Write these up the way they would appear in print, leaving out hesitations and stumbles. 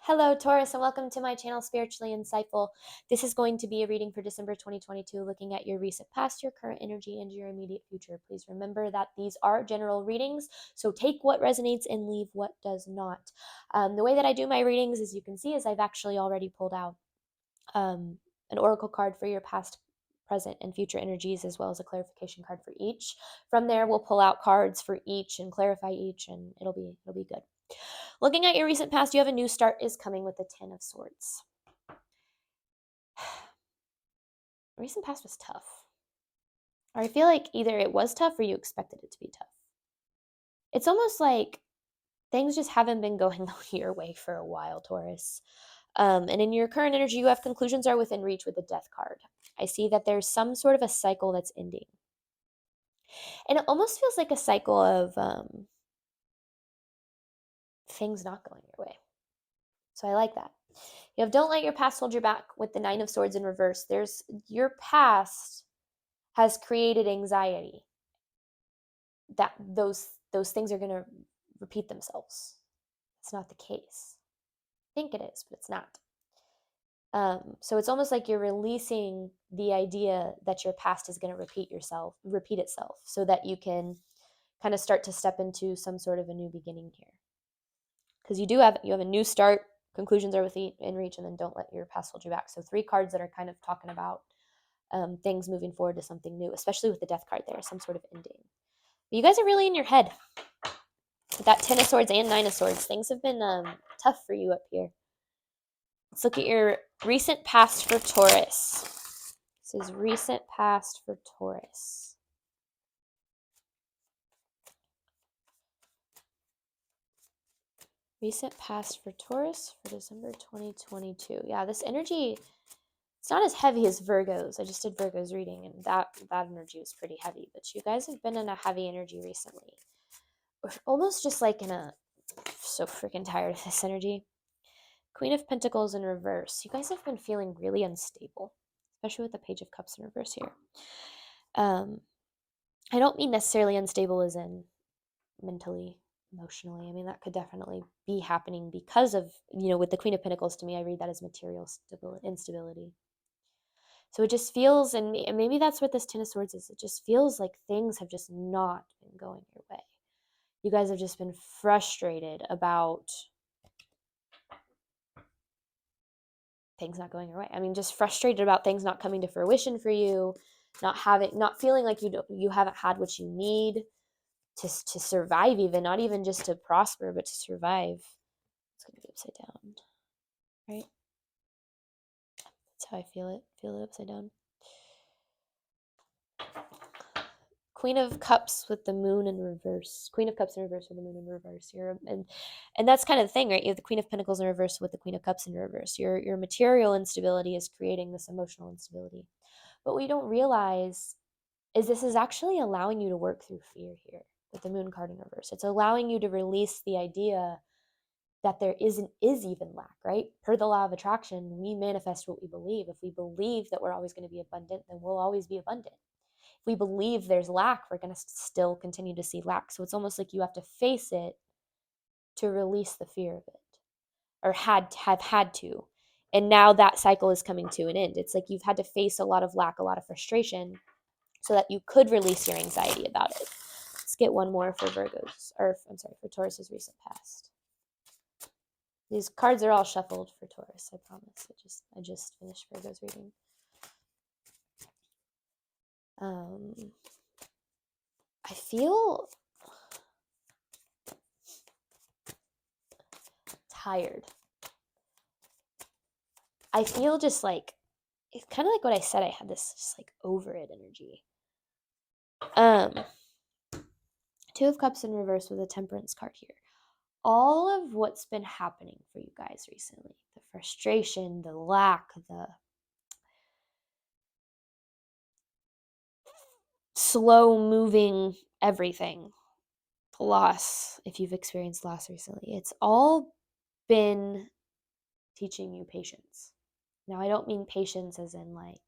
Hello, Taurus, and welcome to my channel, Spiritually Insightful. This is going to be a reading for December 2022, looking at your recent past, your current energy, and your immediate future. Please remember that these are general readings, so take what resonates and leave what does not. The way that I do my readings, as you can see, is I've actually already pulled out an oracle card for your past, present, and future energies, as well as a clarification card for each. From there, we'll pull out cards for each and clarify each, and it'll be good. Looking at your recent past, you have a new start is coming with the Ten of Swords. Recent past was tough. Or I feel like either it was tough or you expected it to be tough. It's almost like things just haven't been going your way for a while, Taurus. And in your current energy, you have conclusions are within reach with the Death card. I see that there's some sort of a cycle that's ending. And it almost feels like a cycle of things not going your way. So I like that. You have don't let your past hold you back with the Nine of Swords in reverse. There's your past has created anxiety that those things are going to repeat themselves. It's not the case. I think it is, but it's not. So it's almost like you're releasing the idea that your past is going to repeat itself, so that you can kind of start to step into some sort of a new beginning here. Because you have a new start, conclusions are within reach, and then don't let your past hold you back. So 3 cards that are kind of talking about things moving forward to something new, especially with the Death card there, some sort of ending. But you guys are really in your head. With that Ten of Swords and Nine of Swords, things have been tough for you up here. Let's look at your recent past for Taurus. This is recent past for Taurus. Recent past for Taurus for December 2022. Yeah, this energy, it's not as heavy as Virgo's. I just did Virgo's reading, and that energy was pretty heavy. But you guys have been in a heavy energy recently. Almost just like so freaking tired of this energy. Queen of Pentacles in reverse. You guys have been feeling really unstable, especially with the Page of Cups in reverse here. I don't mean necessarily unstable as in mentally, emotionally. I mean, that could definitely be happening because of, with the Queen of Pentacles, to me, I read that as material instability. So it just feels, and maybe that's what this Ten of Swords is, it just feels like things have just not been going your way. You guys have just been frustrated about things not going your way. I mean, just frustrated about things not coming to fruition for you, not feeling like you haven't had what you need to survive, even not even just to prosper, but to survive. It's gonna be upside down, right? That's how I feel it. Feel it upside down. Queen of Cups with the Moon in reverse. Queen of Cups in reverse with the Moon in reverse. And that's kind of the thing, right? You have the Queen of Pentacles in reverse with the Queen of Cups in reverse. Your material instability is creating this emotional instability. But what you don't realize is this is actually allowing you to work through fear here with the Moon card in reverse. It's allowing you to release the idea that there is even lack, right? Per the law of attraction, we manifest what we believe. If we believe that we're always going to be abundant, then we'll always be abundant. If we believe there's lack, we're going to still continue to see lack. So it's almost like you have to face it to release the fear of it, or have had to. And now that cycle is coming to an end. It's like you've had to face a lot of lack, a lot of frustration, so that you could release your anxiety about it. Let's get one more for for Taurus's recent past. These cards are all shuffled for Taurus, I promise. I just finished Virgo's reading. I feel tired. I feel just like, it's kind of like what I said, I had this just like over it energy. Two of Cups in reverse with a Temperance card here. All of what's been happening for you guys recently, the frustration, the lack, the slow moving everything, loss, if you've experienced loss recently, it's all been teaching you patience. Now, I don't mean patience as in like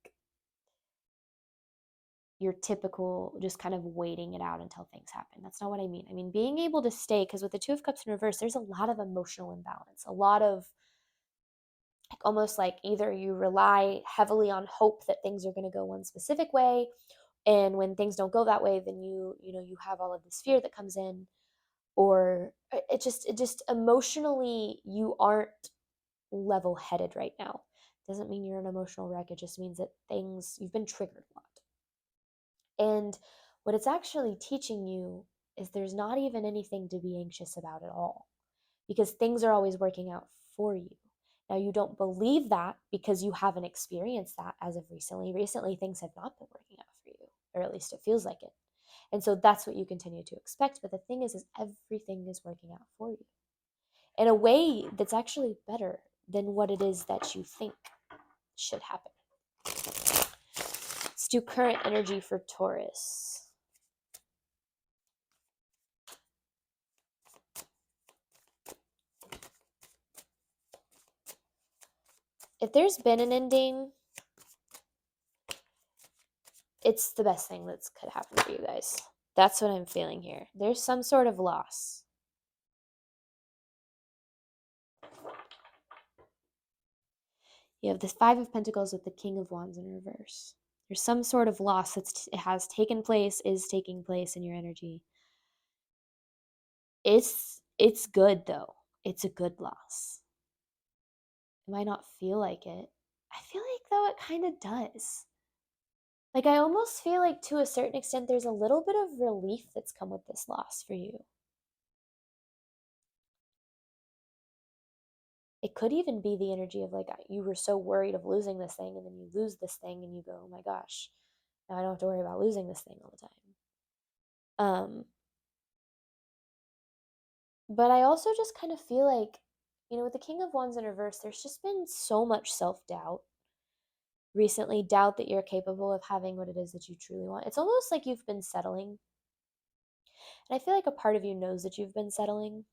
your typical just kind of waiting it out until things happen. That's not what I mean. I mean being able to stay, because with the Two of Cups in reverse, there's a lot of emotional imbalance, a lot of like almost like either you rely heavily on hope that things are going to go one specific way, and when things don't go that way, then you have all of this fear that comes in, or it just emotionally you aren't level-headed right now. Doesn't mean you're an emotional wreck, it just means that things you've been triggered a lot. And what it's actually teaching you is there's not even anything to be anxious about at all, because things are always working out for you. Now, you don't believe that because you haven't experienced that as of recently. Recently, things have not been working out for you, or at least it feels like it. And so that's what you continue to expect. But the thing is everything is working out for you in a way that's actually better than what it is that you think should happen. Let's do current energy for Taurus. If there's been an ending, it's the best thing that could happen for you guys. That's what I'm feeling here. There's some sort of loss. You have this Five of Pentacles with the King of Wands in reverse. There's some sort of loss that has taken place, is taking place in your energy. It's good though. It's a good loss. It might not feel like it. I feel like though it kind of does. Like I almost feel like to a certain extent there's a little bit of relief that's come with this loss for you. It could even be the energy of like you were so worried of losing this thing, and then you lose this thing and you go, oh my gosh, now I don't have to worry about losing this thing all the time. But I also just kind of feel like, with the King of Wands in reverse, there's just been so much self-doubt recently, doubt that you're capable of having what it is that you truly want. It's almost like you've been settling. And I feel like a part of you knows that you've been settling,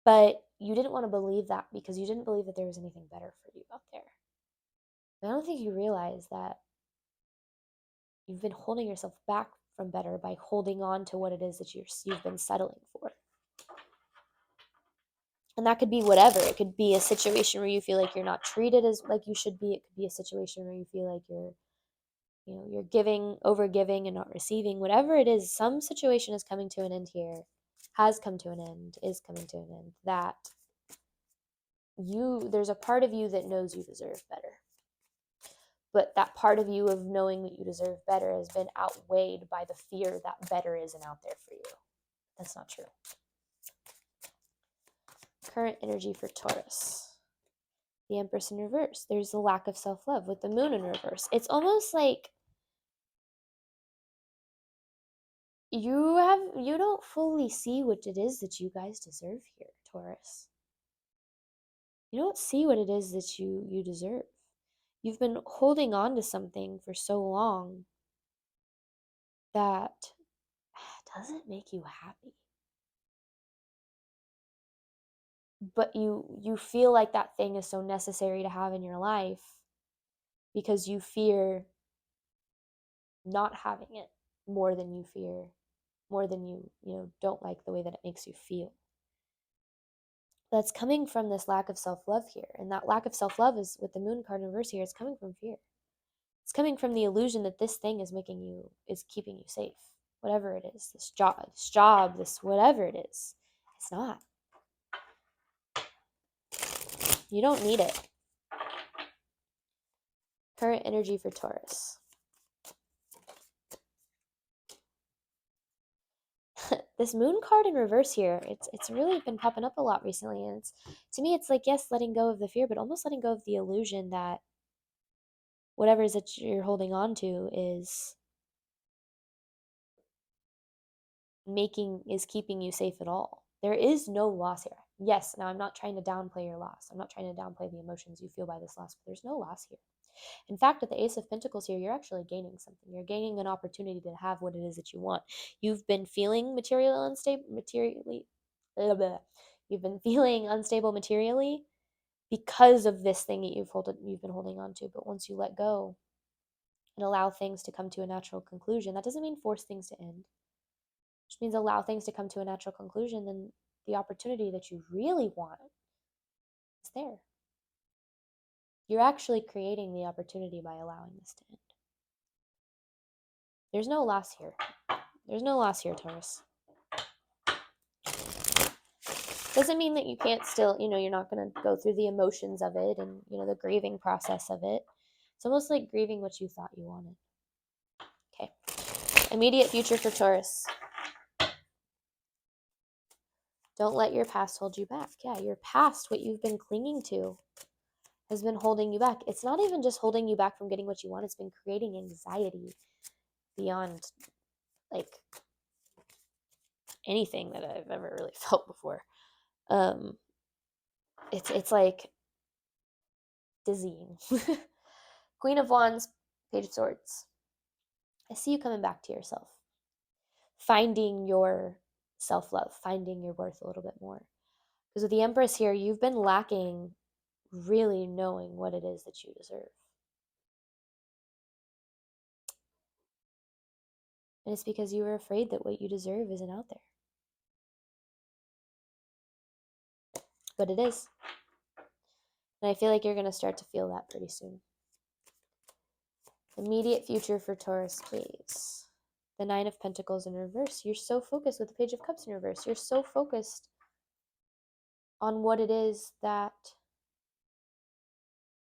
but you didn't want to believe that because you didn't believe that there was anything better for you out there. And I don't think you realize that you've been holding yourself back from better by holding on to what it is that you've been settling for. And that could be whatever. It could be a situation where you feel like you're not treated as like you should be. It could be a situation where you feel like you're giving, over giving, and not receiving. Whatever it is, some situation is coming to an end here, has come to an end, is coming to an end. That there's a part of you that knows you deserve better. But that part of you of knowing that you deserve better has been outweighed by the fear that better isn't out there for you. That's not true. Current energy for Taurus. The Empress in reverse. There's the lack of self-love with the Moon in reverse. It's almost like you don't fully see what it is that you guys deserve here, Taurus. You don't see what it is that you deserve. You've been holding on to something for so long that doesn't make you happy. But you feel like that thing is so necessary to have in your life because you fear not having it more than you don't like the way that it makes you feel. That's coming from this lack of self-love here. And that lack of self-love is, with the Moon card in reverse here, it's coming from fear. It's coming from the illusion that this thing is keeping you safe. Whatever it is, this job, this whatever it is, it's not. You don't need it. Current energy for Taurus. This Moon card in reverse here, it's really been popping up a lot recently, and to me it's like, yes, letting go of the fear, but almost letting go of the illusion that whatever it is that you're holding on to is keeping you safe at all. There is no loss here. Yes, now I'm not trying to downplay your loss. I'm not trying to downplay the emotions you feel by this loss, but there's no loss here. In fact, with the Ace of Pentacles here, you're actually gaining something. You're gaining an opportunity to have what it is that you want. You've been feeling You've been feeling unstable materially because of this thing that you've been holding on to. But once you let go and allow things to come to a natural conclusion, that doesn't mean force things to end. It just means allow things to come to a natural conclusion. Then the opportunity that you really want is there. You're actually creating the opportunity by allowing this to end. There's no loss here. There's no loss here, Taurus. Doesn't mean that you can't still, you're not going to go through the emotions of it and, the grieving process of it. It's almost like grieving what you thought you wanted. Okay. Immediate future for Taurus. Don't let your past hold you back. Yeah, your past, what you've been clinging to, has been holding you back. It's not even just holding you back from getting what you want. It's been creating anxiety beyond, like, anything that I've ever really felt before. It's like dizzying. Queen of Wands, Page of Swords. I see you coming back to yourself, finding your self-love, finding your worth a little bit more. Because with the Empress here, you've been lacking really knowing what it is that you deserve. And it's because you were afraid that what you deserve isn't out there. But it is. And I feel like you're going to start to feel that pretty soon. Immediate future for Taurus, please. The Nine of Pentacles in reverse. You're so focused with the Page of Cups in reverse. You're so focused on what it is that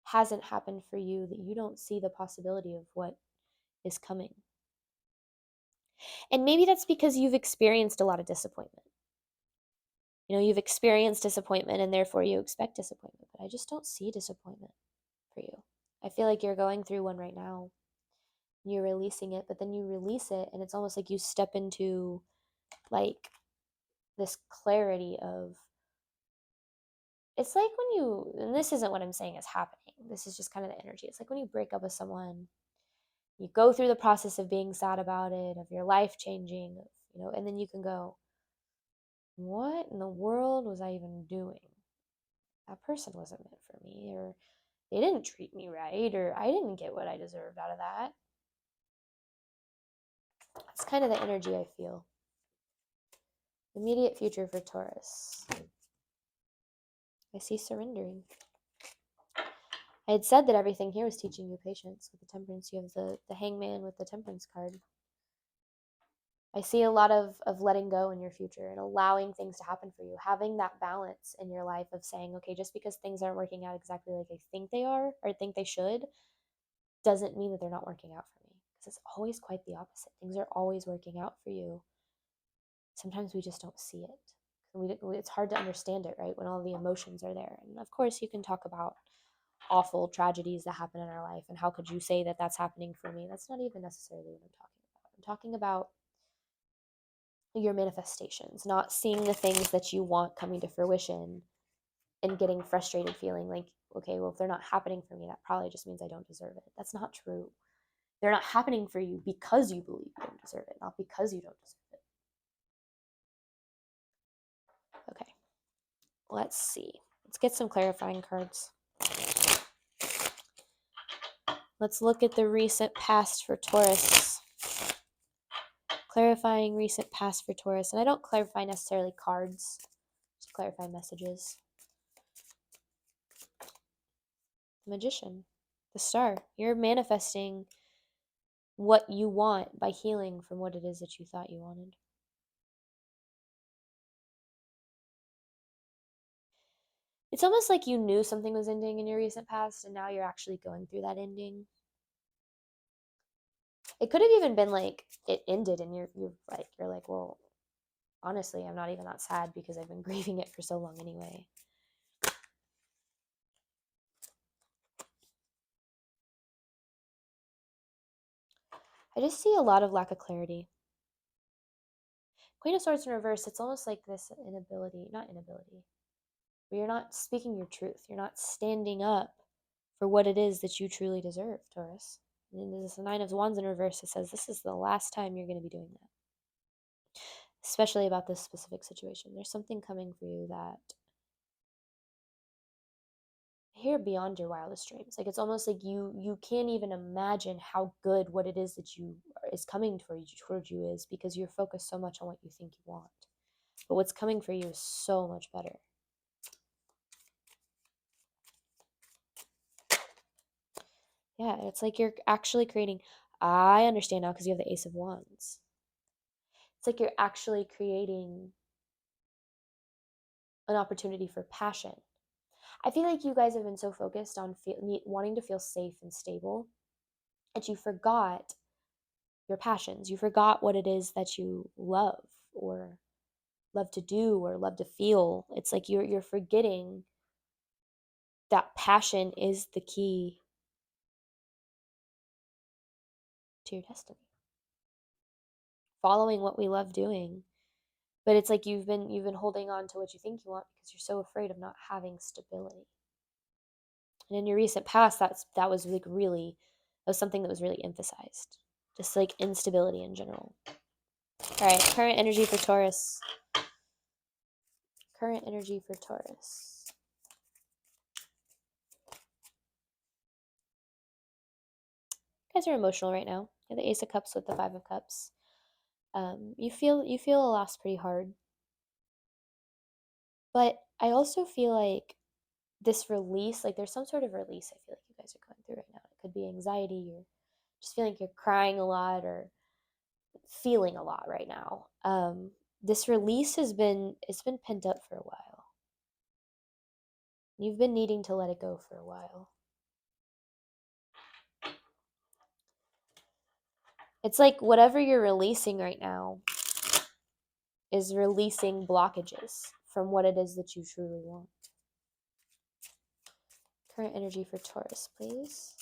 hasn't happened for you that you don't see the possibility of what is coming. And maybe that's because you've experienced a lot of disappointment. You've experienced disappointment and therefore you expect disappointment. But I just don't see disappointment for you. I feel like you're going through one right now. You're releasing it, but then you release it and it's almost like you step into like this clarity of, it's like when you, and this isn't what I'm saying is happening, this is just kind of the energy. It's like when you break up with someone, you go through the process of being sad about it, of your life changing, and then you can go, what in the world was I even doing? That person wasn't meant for me, or they didn't treat me right, or I didn't get what I deserved out of that. It's kind of the energy I feel. Immediate future for Taurus. I see surrendering. I had said that everything here was teaching you patience. With the Temperance, you have the Hangman with the Temperance card. I see a lot of letting go in your future and allowing things to happen for you. Having that balance in your life of saying, okay, just because things aren't working out exactly like I think they are or think they should, doesn't mean that they're not working out for me. Because it's always quite the opposite. Things are always working out for you. Sometimes we just don't see it. It's hard to understand it, right, when all the emotions are there. And of course, you can talk about awful tragedies that happen in our life and how could you say that that's happening for me. That's not even necessarily what I'm talking about. I'm talking about your manifestations, not seeing the things that you want coming to fruition and getting frustrated, feeling like, okay, well, if they're not happening for me, that probably just means I don't deserve it. That's not true. They're not happening for you because you believe you don't deserve it, not because you don't deserve it. Okay, let's see. Let's get some clarifying cards. Let's look at the recent past for Taurus. Clarifying recent past for Taurus. And I don't clarify necessarily cards, just clarify messages. Magician, the Star. You're manifesting what you want by healing from what it is that you thought you wanted. It's almost like you knew something was ending in your recent past and now you're actually going through that ending. It could have even been like it ended and you're like, well, honestly, I'm not even that sad because I've been grieving it for so long anyway. I just see a lot of lack of clarity. Queen of Swords in reverse, it's almost like this not inability, but you're not speaking your truth. You're not standing up for what it is that you truly deserve, Taurus. And there's the Nine of Wands in reverse. It says this is the last time you're going to be doing that, especially about this specific situation. There's something coming for you that I hear beyond your wildest dreams. Like it's almost like you can't even imagine how good what it is that is coming towards you is because you're focused so much on what you think you want. But what's coming for you is so much better. Yeah, it's like you're actually creating. I understand now because you have the Ace of Wands. It's like you're actually creating an opportunity for passion. I feel like you guys have been so focused on wanting to feel safe and stable that you forgot your passions. You forgot what it is that you love or love to do or love to feel. It's like you're forgetting that passion is the key to your destiny. Following what we love doing. But it's like you've been holding on to what you think you want because you're so afraid of not having stability. And in your recent past, that was like really that was something that was really emphasized. Just like instability in general. All right, current energy for Taurus. Current energy for Taurus. You guys are emotional right now. You have the Ace of Cups with the Five of Cups. You feel a loss pretty hard. But I also feel like this release, like there's some sort of release I feel like you guys are going through right now. It could be anxiety or just feeling like you're crying a lot or feeling a lot right now. This release it's been pent up for a while. You've been needing to let it go for a while. It's like whatever you're releasing right now is releasing blockages from what it is that you truly want. Current energy for Taurus, please.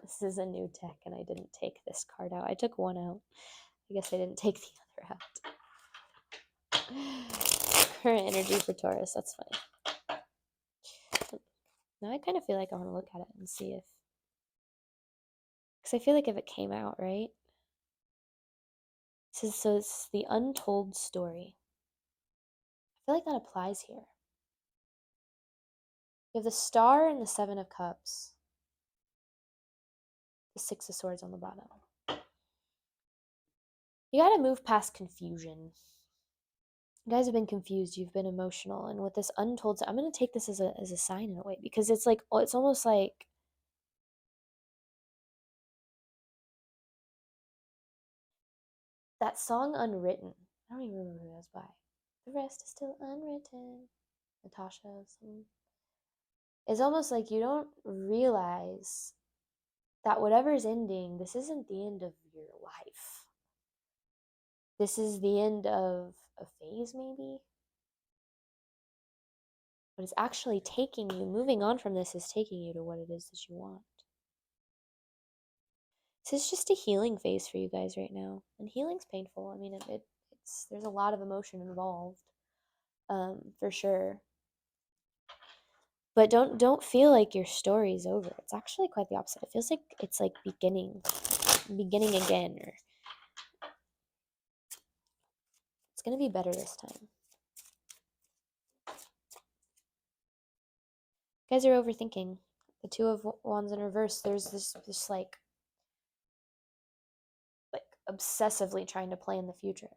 This is a new deck and I didn't take this card out. I took one out. I guess I didn't take the other out. Current energy for Taurus, that's funny. Now I kind of feel like I want to look at it and see if, because I feel like if it came out, right? So it's the untold story. I feel like that applies here. You have the Star and the Seven of Cups. The Six of Swords on the bottom. You got to move past confusion. You guys have been confused. You've been emotional. And with this untold, I'm going to take this as a sign in a way because it's like, it's almost like that song Unwritten. I don't even remember who that was by. The rest is still unwritten. Natasha. It's almost like you don't realize that whatever's ending, this isn't the end of your life. This is the end of a phase, maybe. But it's actually taking you, moving on from this is taking you to what it is that you want. This is just a healing phase for you guys right now. And healing's painful. I mean, it's there's a lot of emotion involved, for sure. But don't feel like your story's over. It's actually quite the opposite. It feels like it's like beginning again, or it's gonna be better this time. You guys are overthinking. The Two of Wands in reverse. There's this like obsessively trying to plan the future.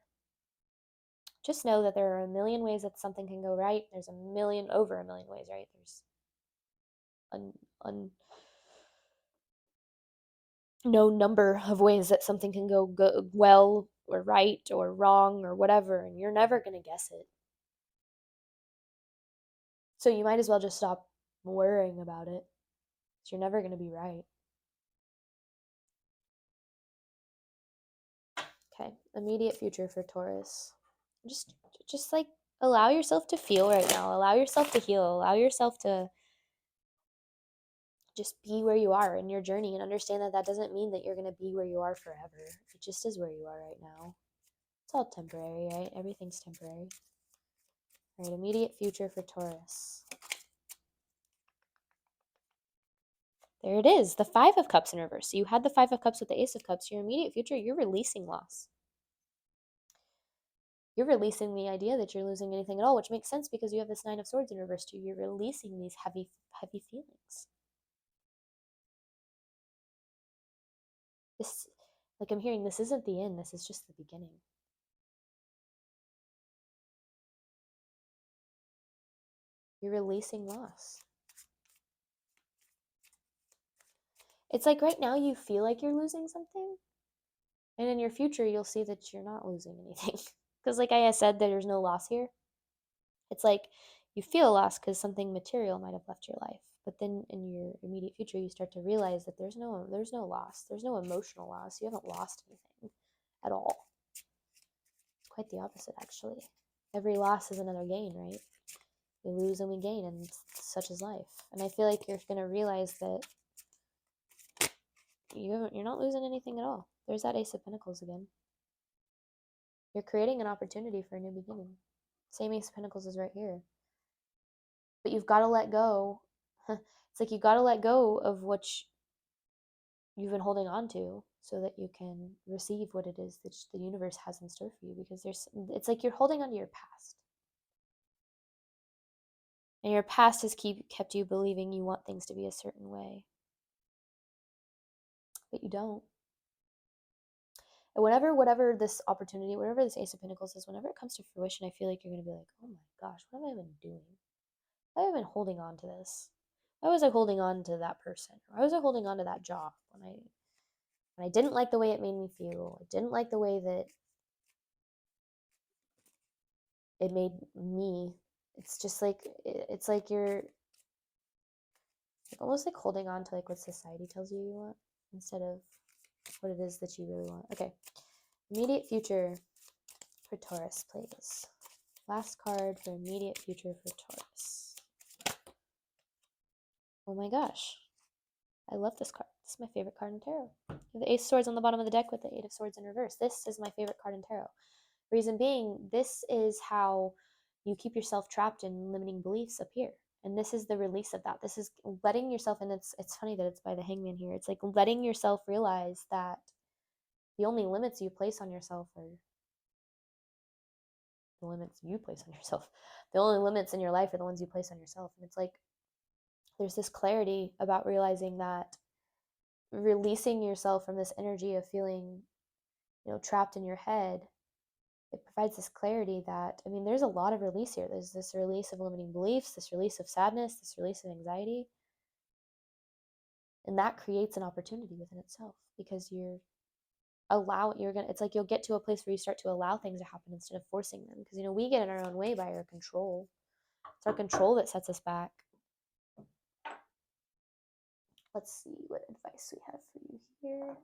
Just know that there are a million ways that something can go right. There's over a million ways, right? There's no number of ways that something can go well or right or wrong or whatever, and you're never going to guess it. So you might as well just stop worrying about it, because you're never going to be right. Okay, immediate future for Taurus. Just like allow yourself to feel right now. Allow yourself to heal. Allow yourself to just be where you are in your journey and understand that that doesn't mean that you're going to be where you are forever. It just is where you are right now. It's all temporary, right? Everything's temporary. All right, immediate future for Taurus. There it is, the Five of Cups in reverse. So you had the Five of Cups with the Ace of Cups. Your immediate future, you're releasing loss. You're releasing the idea that you're losing anything at all, which makes sense because you have this Nine of Swords in reverse too. You're releasing these heavy feelings. This, like I'm hearing, this isn't the end. This is just the beginning. You're releasing loss. It's like right now you feel like you're losing something, and in your future you'll see that you're not losing anything. Because like I said, there's no loss here. It's like you feel lost because something material might have left your life. But then in your immediate future, you start to realize that there's no loss. There's no emotional loss. You haven't lost anything at all. Quite the opposite, actually. Every loss is another gain, right? We lose and we gain, and such is life. And I feel like you're going to realize that you're not losing anything at all. There's that Ace of Pentacles again. You're creating an opportunity for a new beginning. Same Ace of Pentacles is right here. But you've got to let go. It's like you've got to let go of what you've been holding on to so that you can receive what it is that the universe has in store for you, because it's like you're holding on to your past. And your past has kept you believing you want things to be a certain way. But you don't. And whatever this opportunity, whatever this Ace of Pentacles is, whenever it comes to fruition, I feel like you're going to be like, oh my gosh, what have I been doing? Why have I been holding on to this? Why was I holding on to that person? Why was I holding on to that job when I didn't like the way it made me feel? I didn't like the way that it made me. It's just like, it's like you're like almost like holding on to like what society tells you want instead of what it is that you really want. Okay. Immediate future for Taurus, please. Last card for immediate future for Taurus. Oh my gosh. I love this card. This is my favorite card in tarot. The Ace of Swords on the bottom of the deck with the Eight of Swords in reverse. This is my favorite card in tarot. Reason being, this is how you keep yourself trapped in limiting beliefs up here. And this is the release of that. This is letting yourself, and it's funny that it's by the Hangman here. It's like letting yourself realize that the only limits you place on yourself are the limits you place on yourself. The only limits in your life are the ones you place on yourself. And it's like there's this clarity about realizing that releasing yourself from this energy of feeling, trapped in your head, it provides this clarity that, I mean, there's a lot of release here. There's this release of limiting beliefs, this release of sadness, this release of anxiety. And that creates an opportunity within itself because it's like you'll get to a place where you start to allow things to happen instead of forcing them. Because, we get in our own way by our control. It's our control that sets us back. Let's see what advice we have for you here.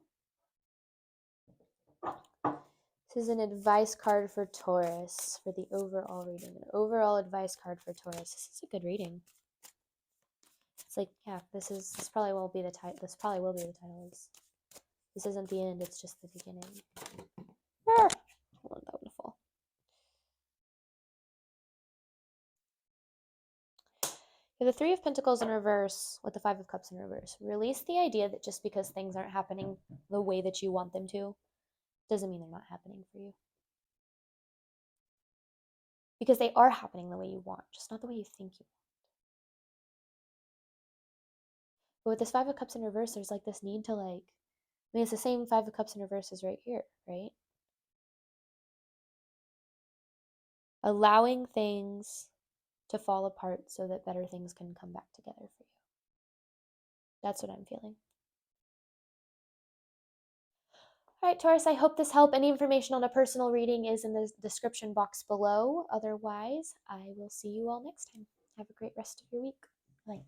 This is an advice card for Taurus for the overall reading. An overall advice card for Taurus. This is a good reading. It's like, yeah, this probably will be the title. This probably will be the title. This isn't the end. It's just the beginning. Hold on, that would fall. You have the Three of Pentacles in reverse with the Five of Cups in reverse. Release the idea that just because things aren't happening the way that you want them to, doesn't mean they're not happening for you. Because they are happening the way you want, just not the way you think you want. But with this Five of Cups in reverse, there's like this need to it's the same Five of Cups in reverse as right here, right? Allowing things to fall apart so that better things can come back together for you. That's what I'm feeling. All right, Taurus, I hope this helped. Any information on a personal reading is in the description box below. Otherwise, I will see you all next time. Have a great rest of your week. Bye.